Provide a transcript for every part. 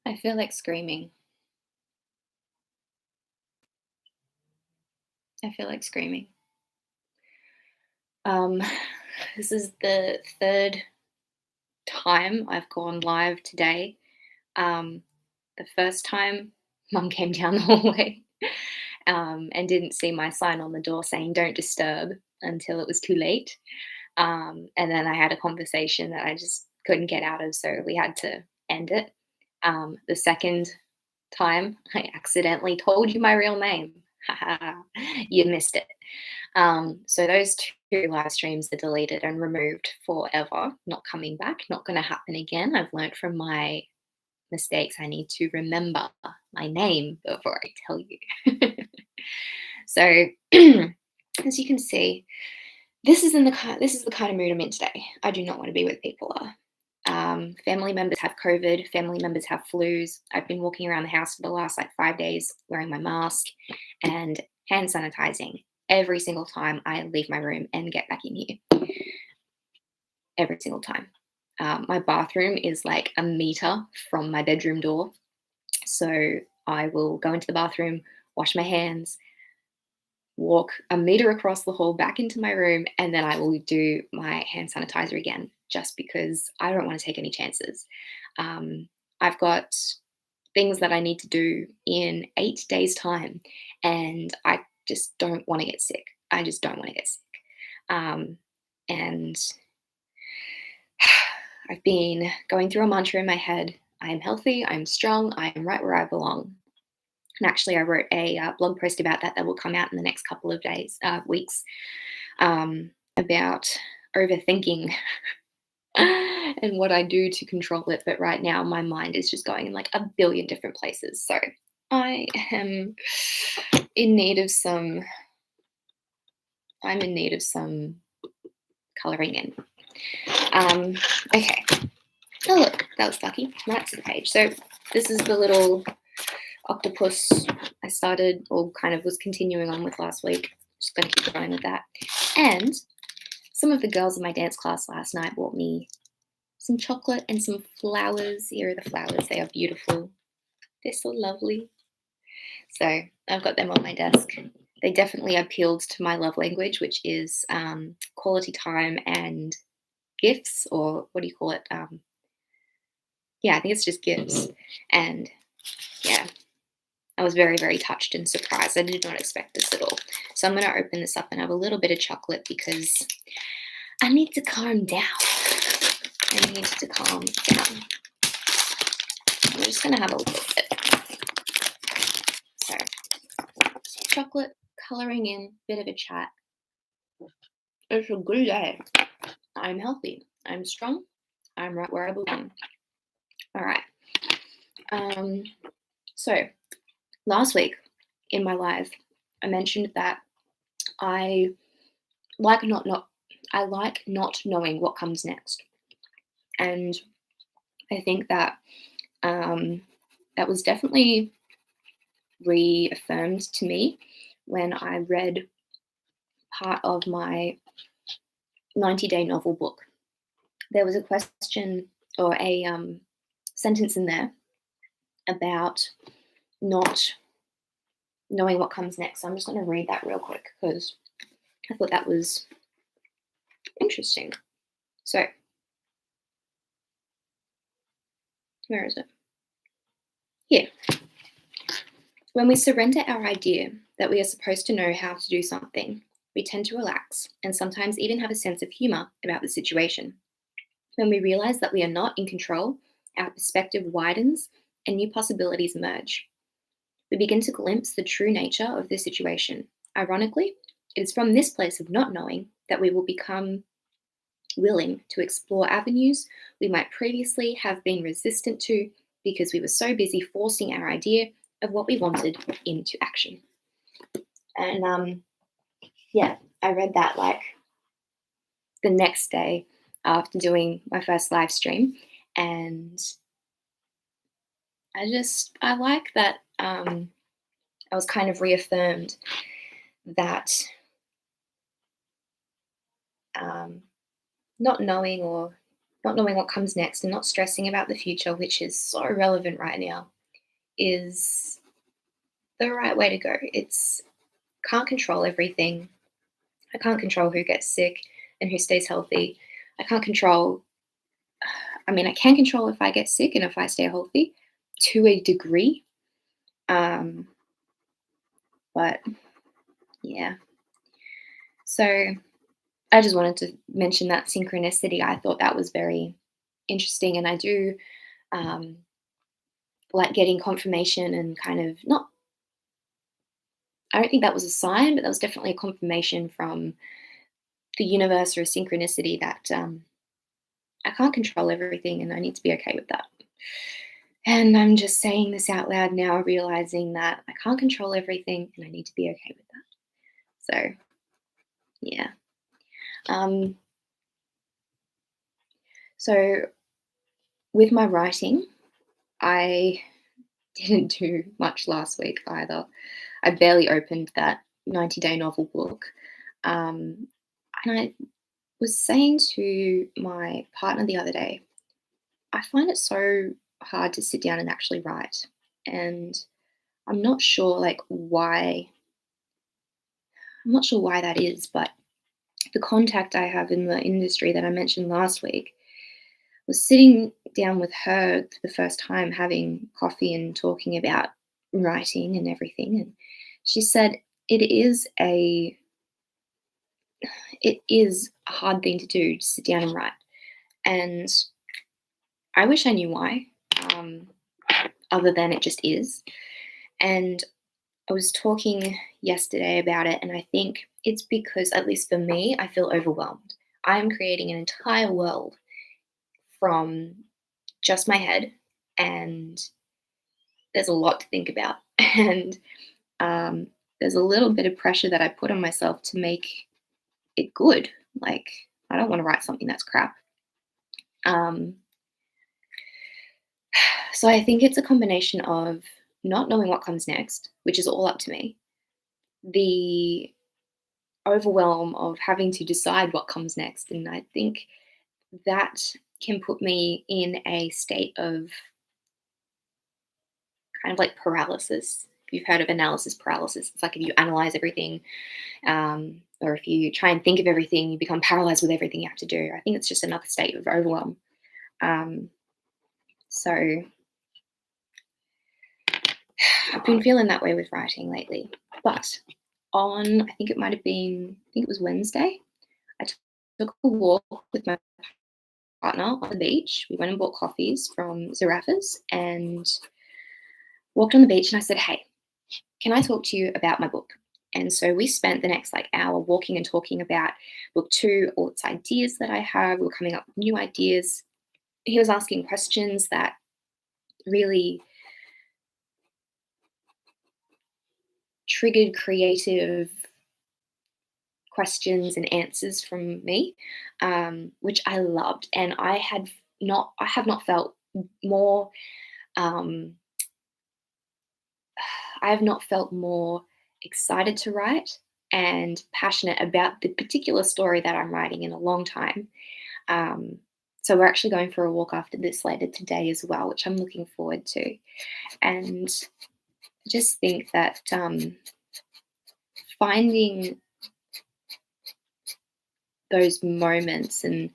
I feel like screaming. I feel like screaming. Um, this is the third time I've gone live today. Um, the first time, mum came down the hallway and didn't see my sign on the door saying "Don't disturb" until it was too late. And then I had a conversation that I just couldn't get out of, so we had to end it. The second time, I accidentally told you my real name. You missed it. So those two live streams are deleted and removed forever, not coming back, not going to happen again. I've learned from my mistakes. I need to remember my name before I tell you. So, as you can see, this is the kind of mood I'm in today. I do not want to be where people are. Family members have COVID. Family members have flus. I've been walking around the house for the last like 5 days wearing my mask and hand sanitizing every single time I leave my room and get back in here. Every single time. My bathroom is like a meter from my bedroom door. So I will go into the bathroom, wash my hands, walk a meter across the hall back into my room, and then I will do my hand sanitizer again, just because I don't want to take any chances. I've got things that I need to do in 8 days' time, and I just don't want to get sick. I just don't want to get sick. And I've been going through a mantra in my head. I am healthy, I'm strong, I am right where I belong. And actually, I wrote a blog post about that will come out in the next couple of weeks, about overthinking and what I do to control it. But right now, my mind is just going in like a billion different places. So I am in need of some. I'm in need of some coloring in. Okay. Oh look, that was lucky. That's the page. So this is the little octopus I started or kind of was continuing on with last week. Just going to keep going with that. And some of the girls in my dance class last night bought me some chocolate and some flowers. Here are the flowers. They are beautiful. They're so lovely. So I've got them on my desk. They definitely appealed to my love language, which is quality time and gifts, or what do you call it? Yeah, I think it's just gifts. And yeah, I was very, very touched and surprised. I did not expect this at all. So I'm going to open this up and have a little bit of chocolate because I need to calm down. I need to calm down. I'm just going to have a little bit. So, chocolate, colouring in, bit of a chat. It's a good day. I'm healthy. I'm strong. I'm right where I belong. All right. So, last week in my live, I mentioned that I like not knowing what comes next, and I think that that was definitely reaffirmed to me when I read part of my 90-day novel book. There was a question or a sentence in there about not knowing what comes next. So I'm just going to read that real quick because I thought that was interesting. So, where is it? Here. When we surrender our idea that we are supposed to know how to do something, we tend to relax and sometimes even have a sense of humor about the situation. When we realize that we are not in control, our perspective widens and new possibilities emerge. We begin to glimpse the true nature of the situation. Ironically, it is from this place of not knowing that we will become willing to explore avenues we might previously have been resistant to because we were so busy forcing our idea of what we wanted into action. And yeah, I read that like the next day after doing my first live stream, and I like that I was kind of reaffirmed that not knowing or not knowing what comes next and not stressing about the future, which is so relevant right now, is the right way to go. It's can't control everything. I can't control who gets sick and who stays healthy. I can't control, I mean, I can control if I get sick and if I stay healthy to a degree. Um, but yeah. So I just wanted to mention that synchronicity. I thought that was very interesting. And I do um, like getting confirmation and kind of not, I don't think that was a sign, but that was definitely a confirmation from the universe or a synchronicity that I can't control everything and I need to be okay with that. And I'm just saying this out loud now, realizing that I can't control everything and I need to be okay with that. So, yeah. Um, so, with my writing, I didn't do much last week either. I barely opened that 90-day novel book. And I was saying to my partner the other day, I find it so hard to sit down and actually write. And I'm not sure like why I'm not sure why that is, but the contact I have in the industry that I mentioned last week was sitting down with her for the first time having coffee and talking about writing and everything, and she said it is a it is a hard thing to do to sit down and write. And I wish I knew why, um, other than it just is. And I was talking yesterday about it, and I think it's because, at least for me, I feel overwhelmed. I'm creating an entire world from just my head, and there's a lot to think about. And um, there's a little bit of pressure that I put on myself to make it good. Like, I don't want to write something that's crap. Um, so I think it's a combination of not knowing what comes next, which is all up to me, the overwhelm of having to decide what comes next. And I think that can put me in a state of kind of like paralysis. If you've heard of analysis paralysis, it's like if you analyze everything, or if you try and think of everything, you become paralyzed with everything you have to do. I think it's just another state of overwhelm. Um, so I've been feeling that way with writing lately. But I think I think it was Wednesday, I took a walk with my partner on the beach. We went and bought coffees from Zarafas and walked on the beach. And I said, "Hey, can I talk to you about my book?" And so we spent the next like hour walking and talking about book two, all its ideas that I have. We were coming up with new ideas. He was asking questions that really triggered creative questions and answers from me, which I loved. And I have not felt more, um, I have not felt more excited to write and passionate about the particular story that I'm writing in a long time. Um, so we're actually going for a walk after this later today as well, which I'm looking forward to. And I just think that finding those moments and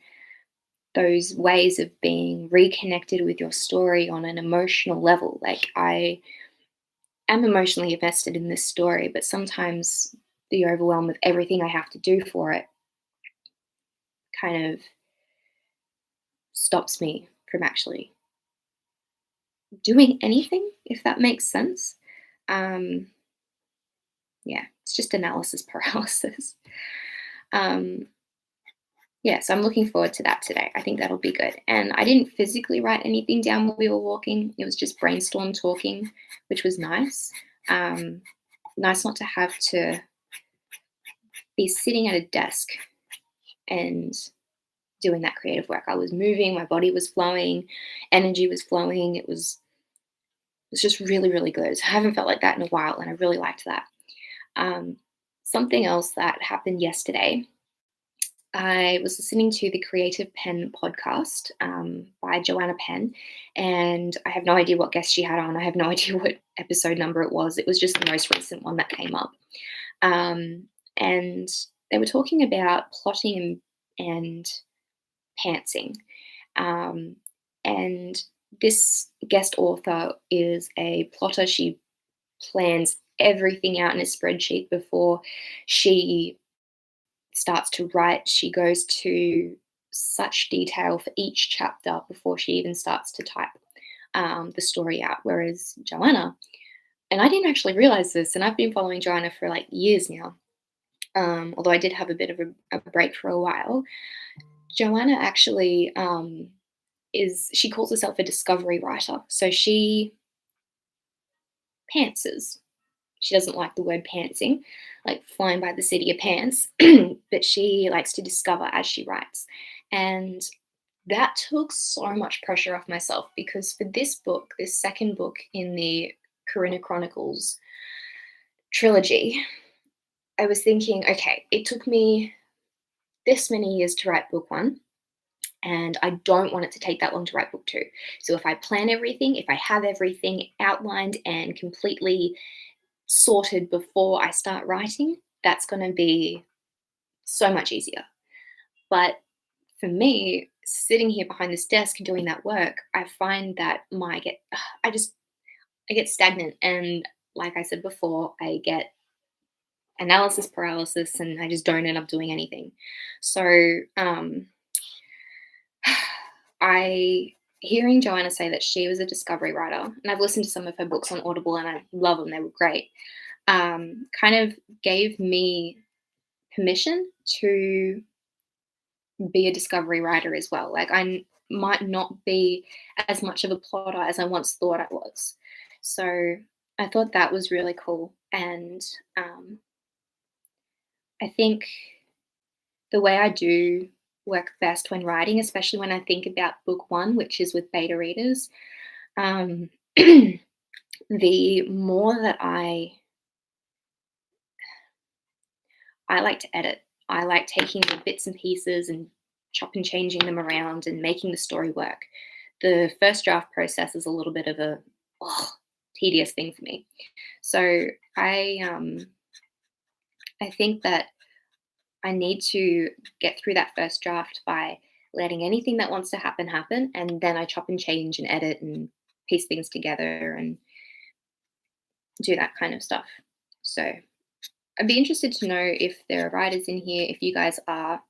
those ways of being reconnected with your story on an emotional level. Like, I am emotionally invested in this story, but sometimes the overwhelm of everything I have to do for it kind of stops me from actually doing anything, if that makes sense. Um, yeah, it's just analysis paralysis. Um, Yeah, so I'm looking forward to that today. I think that'll be good. And I didn't physically write anything down while we were walking. It was just brainstorm talking, which was nice. Um, Nice not to have to be sitting at a desk and doing that creative work. I was moving, my body was flowing, energy was flowing. It was just really, really good. So I haven't felt like that in a while, and I really liked that. Um, Something else that happened yesterday I was listening to the Creative Pen podcast by Joanna Penn, and I have no idea what guest she had on. I have no idea what episode number it was. It was just the most recent one that came up. And they were talking about plotting and pantsing. Um, and this guest author is a plotter. She plans everything out in a spreadsheet before she starts to write. She goes to such detail for each chapter before she even starts to type the story out. Whereas Joanna, and I didn't actually realize this, and I've been following Joanna for like years now, although I did have a bit of a break for a while. Joanna actually she calls herself a discovery writer. So she pantses. She doesn't like the word pantsing, like flying by the seat of your pants, but she likes to discover as she writes. And that took so much pressure off myself because for this book, this second book in the Griffin Chronicles trilogy, I was thinking, okay, it took me this many years to write book one, and I don't want it to take that long to write book two. So if I plan everything, if I have everything outlined and completely sorted before I start writing, that's going to be so much easier. But for me, sitting here behind this desk and doing that work, I find that I get stagnant, and like I said before, I get analysis paralysis, and I just don't end up doing anything. So I hearing Joanna say that she was a discovery writer, and I've listened to some of her books on Audible, and I love them; they were great. Kind of gave me permission to be a discovery writer as well. Like I might not be as much of a plotter as I once thought I was. So I thought that was really cool. And I think the way I do work best when writing, especially when I think about book one, which is with beta readers, um, the more that I like to edit. I like taking the bits and pieces and chop and changing them around and making the story work. The first draft process is a little bit of a tedious thing for me. So I think that I need to get through that first draft by letting anything that wants to happen, and then I chop and change and edit and piece things together and do that kind of stuff. So I'd be interested to know if there are writers in here, if you guys are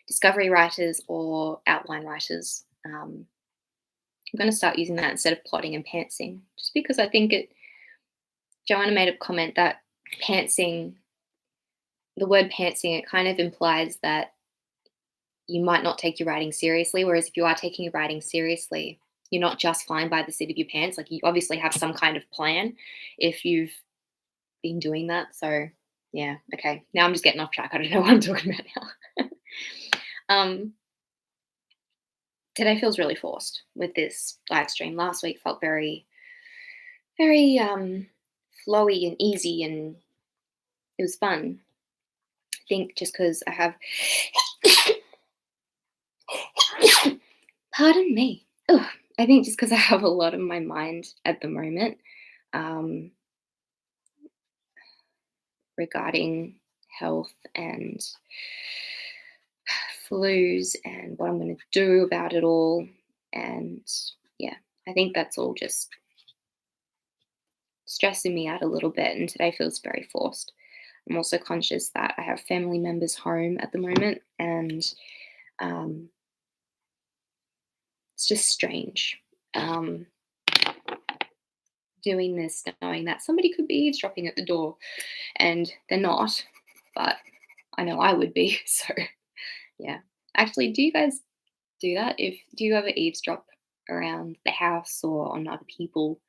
discovery writers or outline writers. I'm going to start using that instead of plotting and pantsing, just because I think Joanna made a comment that pantsing, the word pantsing, it kind of implies that you might not take your writing seriously. Whereas if you are taking your writing seriously, you're not just flying by the seat of your pants. Like you obviously have some kind of plan if you've been doing that. So yeah, okay. Now I'm just getting off track. I don't know what I'm talking about now. Today feels really forced with this live stream. Last week felt very, very flowy and easy, and it was fun. I think just because I have, pardon me. Ugh. I think just because I have a lot on my mind at the moment regarding health and flus and what I'm going to do about it all. And yeah, I think that's all just stressing me out a little bit. And today feels very forced. I'm also conscious that I have family members home at the moment, and it's just strange doing this, knowing that somebody could be eavesdropping at the door, and they're not, but I know I would be. So yeah. Actually, do you guys do that? Do you ever eavesdrop around the house or on other people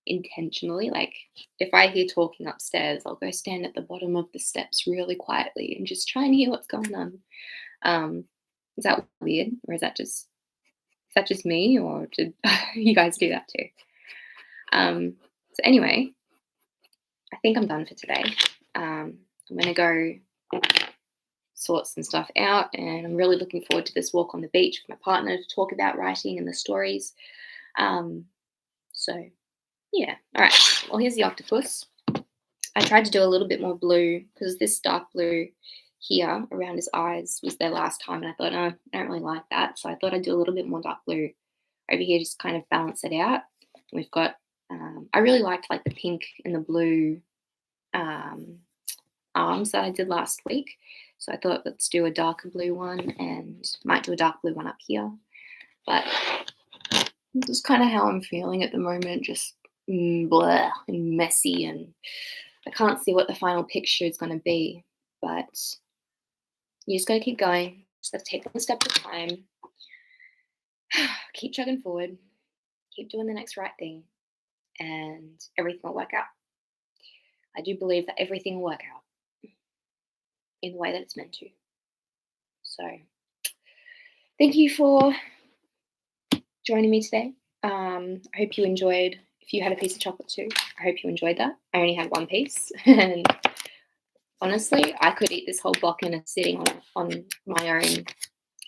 intentionally? Like if I hear talking upstairs, I'll go stand at the bottom of the steps really quietly and just try and hear what's going on. Is that weird, or is that just me, or did you guys do that too? So anyway, I think I'm done for today. I'm gonna go sort some stuff out. And I'm really looking forward to this walk on the beach with my partner to talk about writing and the stories. Um, so, yeah. All right. Well, here's the octopus. I tried to do a little bit more blue because this dark blue here around his eyes was there last time. And I thought, no, I don't really like that. So I thought I'd do a little bit more dark blue over here, just kind of balance it out. We've got, I really liked like the pink and the blue um, arms that I did last week. So I thought let's do a darker blue one and might do a dark blue one up here. But this is kind of how I'm feeling at the moment, just blah and messy, and I can't see what the final picture is going to be. But you just got to keep going. Just got to take one step at a time. Keep chugging forward. Keep doing the next right thing, and everything will work out. I do believe that everything will work out in the way that it's meant to. So, thank you for joining me today. I hope you enjoyed. If you had a piece of chocolate too, I hope you enjoyed that. I only had one piece, and honestly, I could eat this whole block in a sitting on my own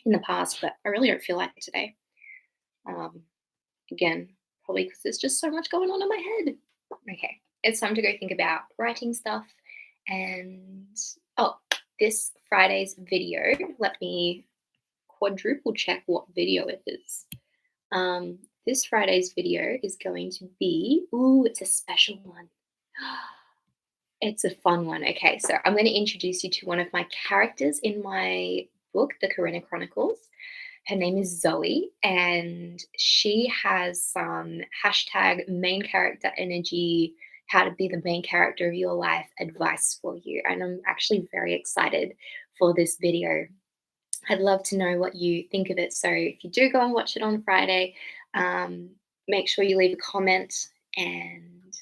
in the past, but I really don't feel like it today. Um, Again, probably because there's just so much going on in my head. Okay, it's time to go think about writing stuff. And oh, this Friday's video, let me quadruple check what video it is. This Friday's video is going to be, ooh, it's a special one. It's a fun one. Okay, so I'm going to introduce you to one of my characters in my book, The Griffin Chronicles. Her name is Zoe, and she has some hashtag main character energy, how to be the main character of your life advice for you. And I'm actually very excited for this video. I'd love to know what you think of it. So if you do go and watch it on Friday, make sure you leave a comment. And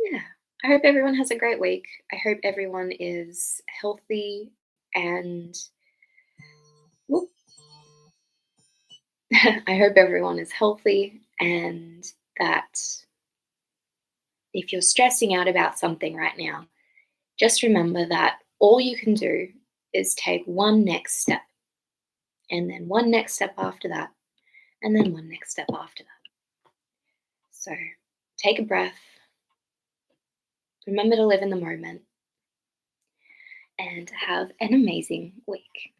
yeah, I hope everyone has a great week. I hope everyone is healthy and whoop, I hope everyone is healthy, and that if you're stressing out about something right now, just remember that all you can do is take one next step, and then one next step after that, and then one next step after that. So take a breath, remember to live in the moment, and have an amazing week.